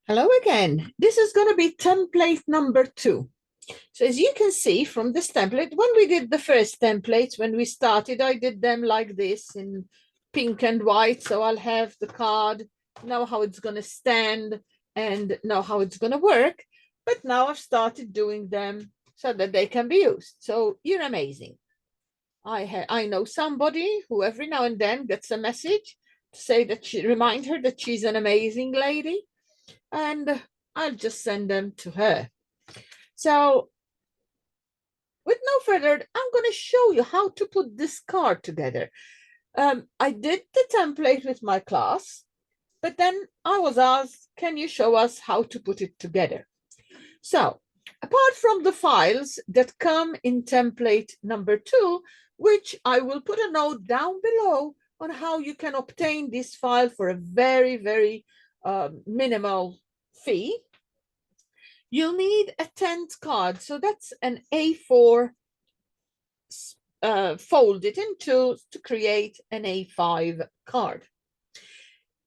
Hello again. This is going to be template number 2. So as you can see from this template, when we did the first templates, when we started, I did them like this in pink and white. So I'll have the card, know how it's going to stand and know how it's going to work. But now I've started doing them so that they can be used. So you're amazing. I know somebody who every now and then gets a message to say that remind her that she's an amazing lady, and I'll just send them to her. So with no further ado, I'm going to show you how to put this card together. I did the template with my class, but then I was asked, can you show us how to put it together? So apart from the files that come in template number 2, which I will put a note down below on how you can obtain this file for a very, very minimal fee, you'll need a 10th card. So that's an A4 folded into to create an A5 card.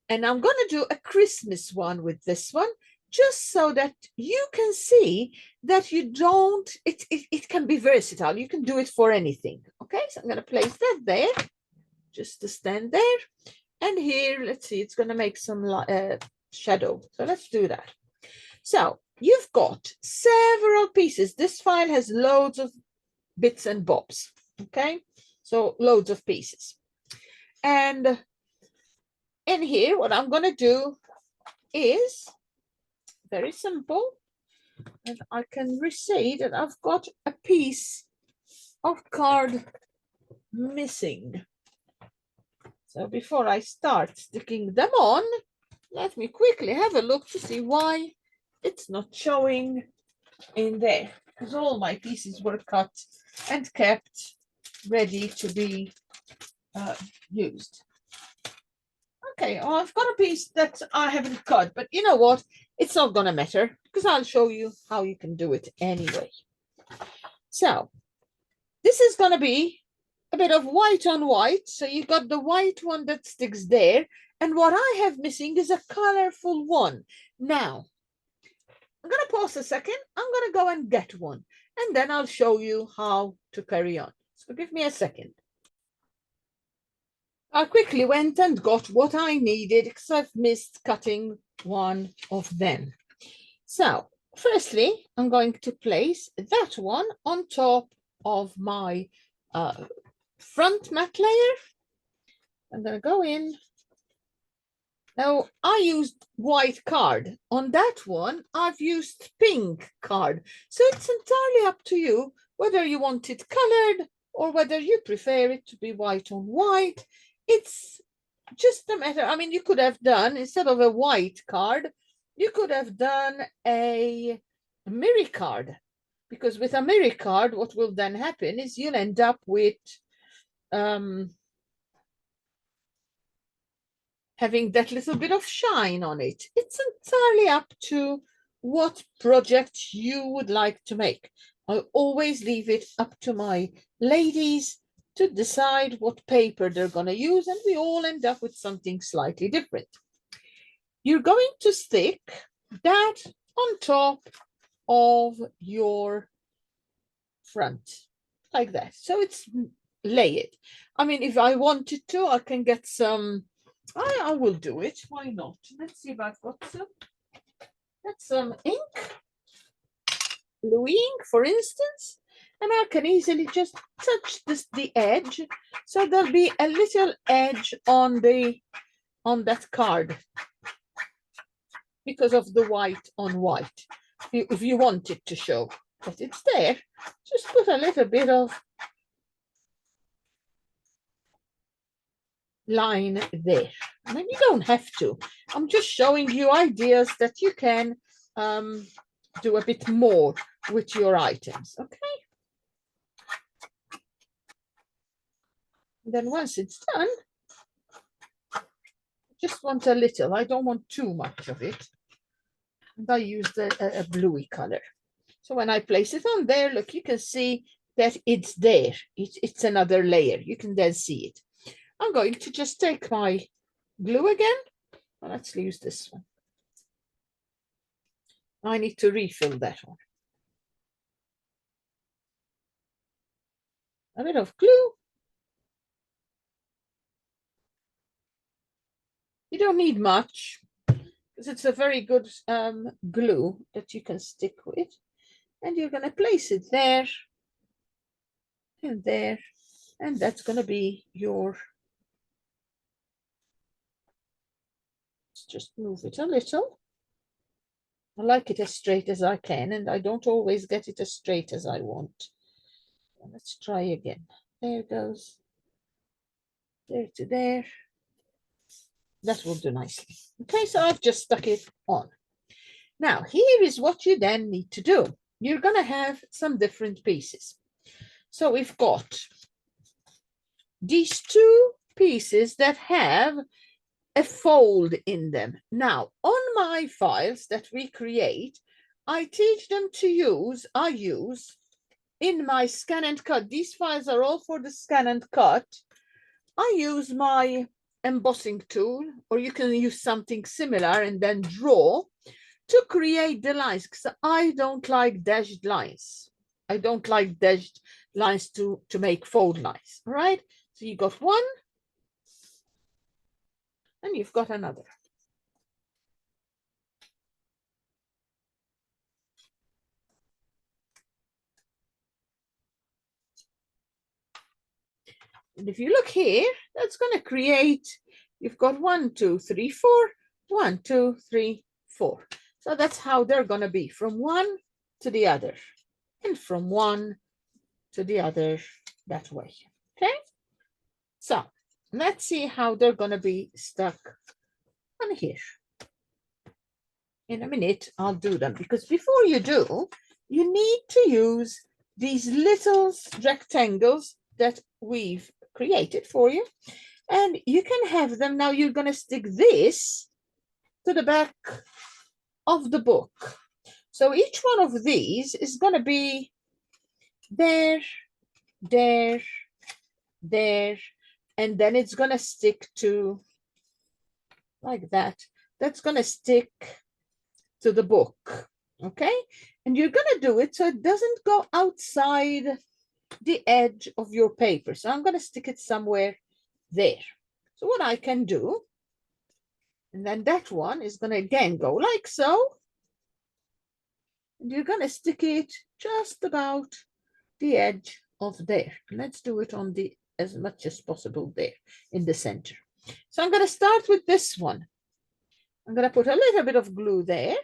And I'm going to do a Christmas one with this one, just so that you can see that you don't, it can be versatile. You can do it for anything. Okay, so I'm going to place that there, just to stand there. And here, let's see, it's going to make some shadow. So let's do that. So you've got several pieces. This file has loads of bits and bobs, okay? So loads of pieces. And in here, what I'm going to do is very simple. And I can see that I've got a piece of card missing. So before I start sticking them on, let me quickly have a look to see why it's not showing in there, because all my pieces were cut and kept ready to be used. Okay, well, I've got a piece that I haven't cut, but you know what? It's not going to matter because I'll show you how you can do it anyway. So this is going to be a bit of white on white. So you've got the white one that sticks there. And what I have missing is a colorful one. Now, I'm going to pause a second. I'm going to go and get one. And then I'll show you how to carry on. So give me a second. I quickly went and got what I needed because I've missed cutting one of them. So firstly, I'm going to place that one on top of my front mat layer. I'm going to go in. Now, I used white card. On that one, I've used pink card. So it's entirely up to you whether you want it colored or whether you prefer it to be white on white. It's just a matter. I mean, you could have done, instead of a white card, you could have done a mirror card. Because with a mirror card, what will then happen is you'll end up with having that little bit of shine on it. It's entirely up to what project you would like to make. I always leave it up to my ladies to decide what paper they're going to use, and we all end up with something slightly different. You're going to stick that on top of your front, like that. So it's layered. I mean, if I wanted to, I can get some, I will do it. Why not? Let's see if I've got some. That's some ink, blue ink, for instance. And I can easily just touch the edge. So there'll be a little edge on that card because of the white on white. If you want it to show that it's there, just put a little bit of line there. I mean, you don't have to. I'm just showing you ideas that you can do a bit more with your items, okay? And then once it's done, just want a little. I don't want too much of it. And I used a bluey color. So when I place it on there, look, you can see that it's there. It's another layer. You can then see it. I'm going to just take my glue again. Well, let's use this one. I need to refill that one. A bit of glue. You don't need much because it's a very good glue that you can stick with. And you're going to place it there and there. And that's going to be your, let's just move it a little. I like it as straight as I can, and I don't always get it as straight as I want. Let's try again. There it goes. There to there. That will do nicely. Okay, so I've just stuck it on. Now, here is what you then need to do. You're going to have some different pieces. So we've got these two pieces that have a fold in them. Now, on my files that we create, I teach them to use, I use in my scan and cut. These files are all for the scan and cut. I use my embossing tool, or you can use something similar and then draw to create the lines, because I don't like dashed lines. I don't like dashed lines to make fold lines, all right? So you got one, and you've got another. And if you look here, that's going to create, you've got 1, 2, 3, 4, 1, 2, 3, 4. So that's how they're going to be, from one to the other, and from one to the other that way. Okay? So let's see how they're going to be stuck on here. In a minute, I'll do them, because before you do, you need to use these little rectangles that we've created for you. And you can have them, now you're going to stick this to the back of the book. So each one of these is going to be there, there, there, and then it's going to stick to, like that. That's going to stick to the book, okay? And you're going to do it so it doesn't go outside the edge of your paper. So I'm going to stick it somewhere there. So what I can do, and then that one is going to again go like so. And you're going to stick it just about the edge of there. Let's do it on the, as much as possible there in the center. So I'm going to start with this one. I'm going to put a little bit of glue there,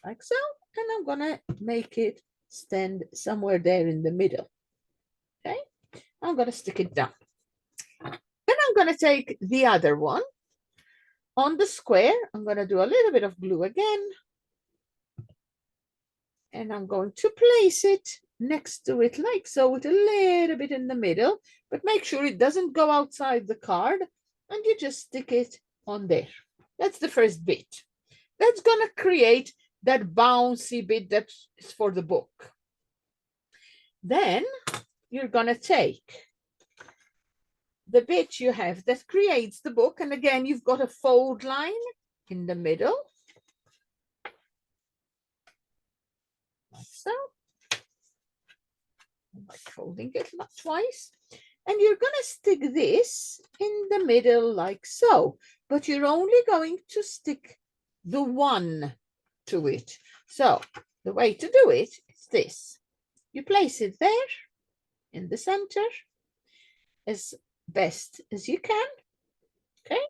like so, and I'm going to make it stand somewhere there in the middle. Okay, I'm going to stick it down. Then I'm going to take the other one on the square. I'm going to do a little bit of glue again, and I'm going to place it next to it like so, with a little bit in the middle, but make sure it doesn't go outside the card, and you just stick it on there. That's the first bit. That's going to create that bouncy bit that is for the book. Then you're going to take the bit you have that creates the book, and again, you've got a fold line in the middle, like so. By folding it twice, and you're going to stick this in the middle like so, but you're only going to stick the one to it. So the way to do it is this. You place it there in the center as best as you can. Okay,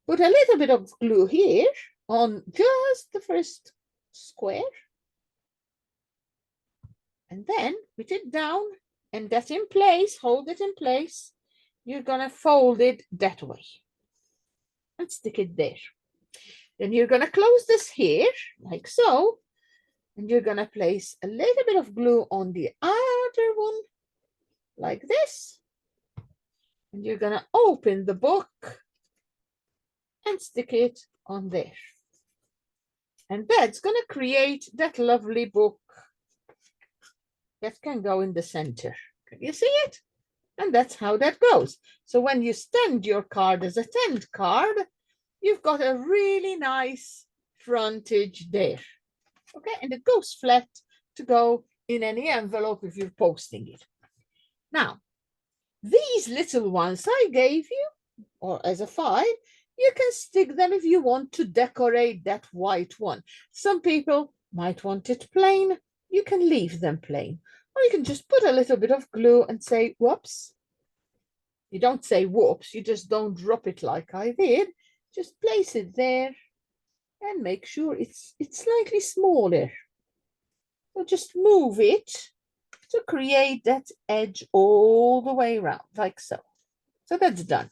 put a little bit of glue here on just the first square, and then put it down, and that's in place, hold it in place. You're going to fold it that way and stick it there. Then you're going to close this here like so, and you're going to place a little bit of glue on the other one like this, and you're going to open the book and stick it on there. And that's going to create that lovely book that can go in the center. Can you see it? And that's how that goes. So when you stand your card as a 10th card, you've got a really nice frontage there. Okay, and it goes flat to go in any envelope if you're posting it. Now, these little ones I gave you, or as a 5, you can stick them if you want to decorate that white one. Some people might want it plain. You can leave them plain. Or you can just put a little bit of glue and say, whoops. You don't say whoops, you just don't drop it like I did. Just place it there and make sure it's slightly smaller. So just move it to create that edge all the way around, like so. So that's done.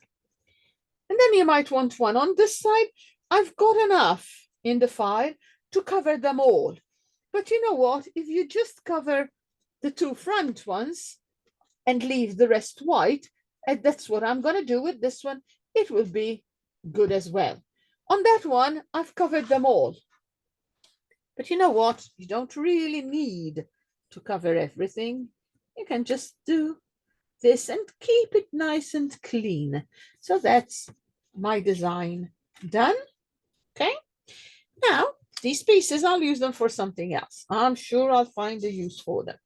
And then you might want one on this side. I've got enough in the file to cover them all. But you know what? If you just cover the 2 front ones and leave the rest white, and that's what I'm going to do with this one, it will be good as well. On that one, I've covered them all. But you know what? You don't really need to cover everything. You can just do this and keep it nice and clean. So that's my design done. Okay. Now, these pieces, I'll use them for something else. I'm sure I'll find a use for them.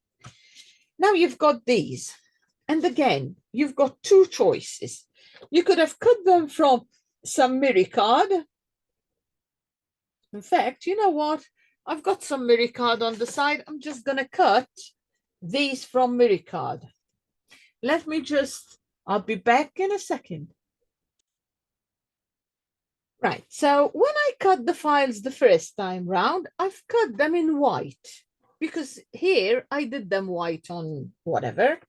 Now you've got these. And again, you've got 2 choices. You could have cut them from some Miricard. In fact, you know what? I've got some Miricard on the side. I'm just going to cut these from Miricard. Let me just, I'll be back in a second. Right, so when I cut the files the first time round, I've cut them in white because here I did them white on whatever.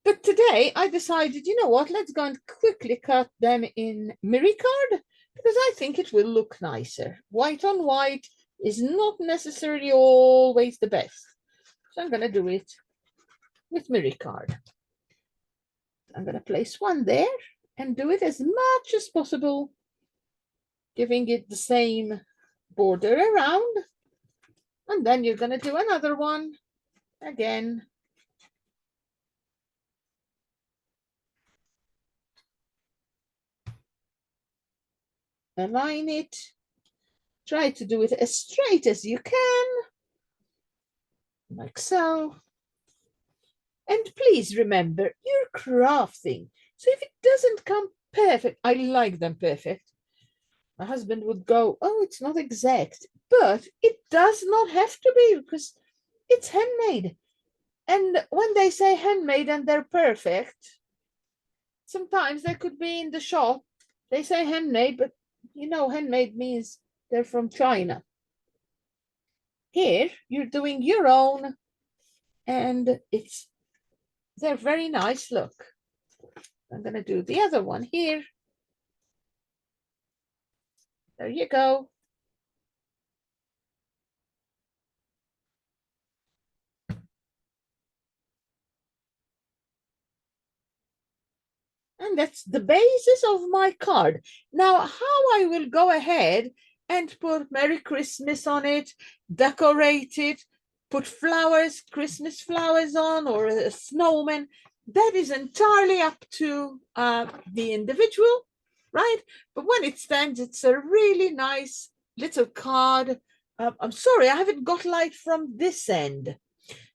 But today I decided, you know what, let's go and quickly cut them in Miricard because I think it will look nicer. White on white is not necessarily always the best. So I'm going to do it with Miricard. I'm going to place one there and do it as much as possible, giving it the same border around. And then you're going to do another one again. Align it. Try to do it as straight as you can, like so. And please remember, you're crafting. So if it doesn't come perfect, I like them perfect. My husband would go, oh, it's not exact. But it does not have to be because it's handmade. And when they say handmade and they're perfect, sometimes they could be in the shop. They say handmade, but you know, handmade means they're from China. Here, you're doing your own, and they're very nice. Look, I'm going to do the other one here. There you go. And that's the basis of my card. Now, how I will go ahead and put Merry Christmas on it, decorate it, put flowers, Christmas flowers on, or a snowman, that is entirely up to the individual, right? But when it stands, it's a really nice little card. I'm sorry, I haven't got light from this end.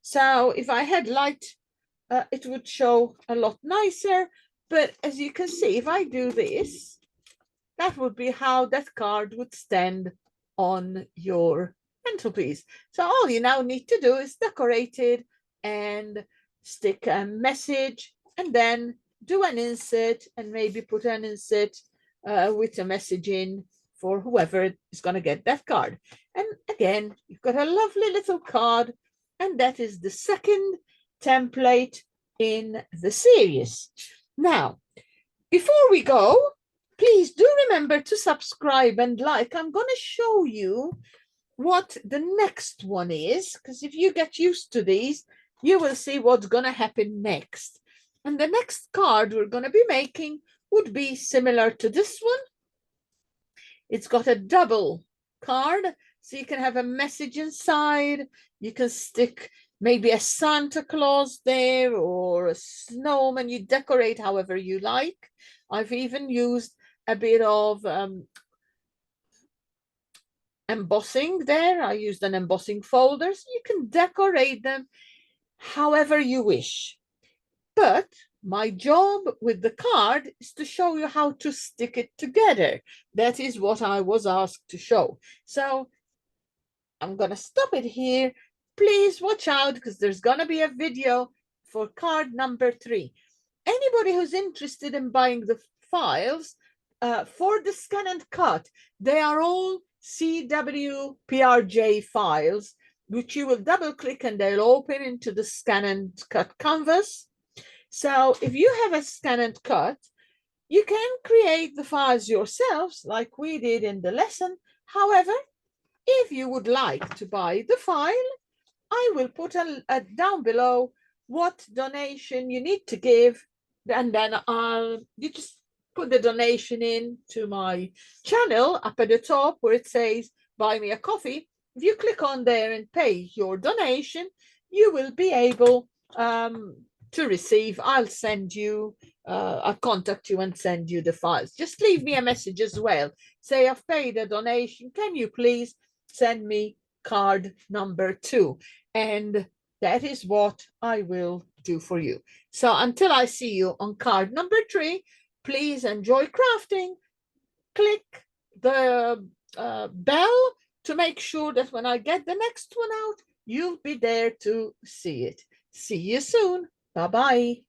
So if I had light, it would show a lot nicer. But as you can see, if I do this, that would be how that card would stand on your mantelpiece. So all you now need to do is decorate it and stick a message and then do an insert and maybe put an insert with a message in for whoever is going to get that card. And again, you've got a lovely little card, and that is the second template in the series. Now, before we go, please do remember to subscribe and like. I'm going to show you what the next one is, because if you get used to these, you will see what's going to happen next. And the next card we're going to be making would be similar to this one. It's got a double card, so you can have a message inside. You can stick maybe a Santa Claus there or a snowman. You decorate however you like. I've even used a bit of embossing there. I used an embossing folder, so you can decorate them however you wish. But my job with the card is to show you how to stick it together. That is what I was asked to show. So I'm going to stop it here. Please watch out because there's going to be a video for card number 3. Anybody who's interested in buying the files for the scan and cut, they are all CWPRJ files, which you will double click and they'll open into the scan and cut canvas. So if you have a scan and cut, you can create the files yourselves like we did in the lesson. However, if you would like to buy the file, I will put down below what donation you need to give, and then you just put the donation in to my channel up at the top where it says buy me a coffee. If you click on there and pay your donation, you will be able to receive. I'll send you, I'll contact you and send you the files. Just leave me a message as well. Say I've paid a donation. Can you please send me card number 2? And that is what I will do for you. So until I see you on card number 3, please enjoy crafting. Click the bell to make sure that when I get the next one out, you'll be there to see it. See you soon. Bye-bye.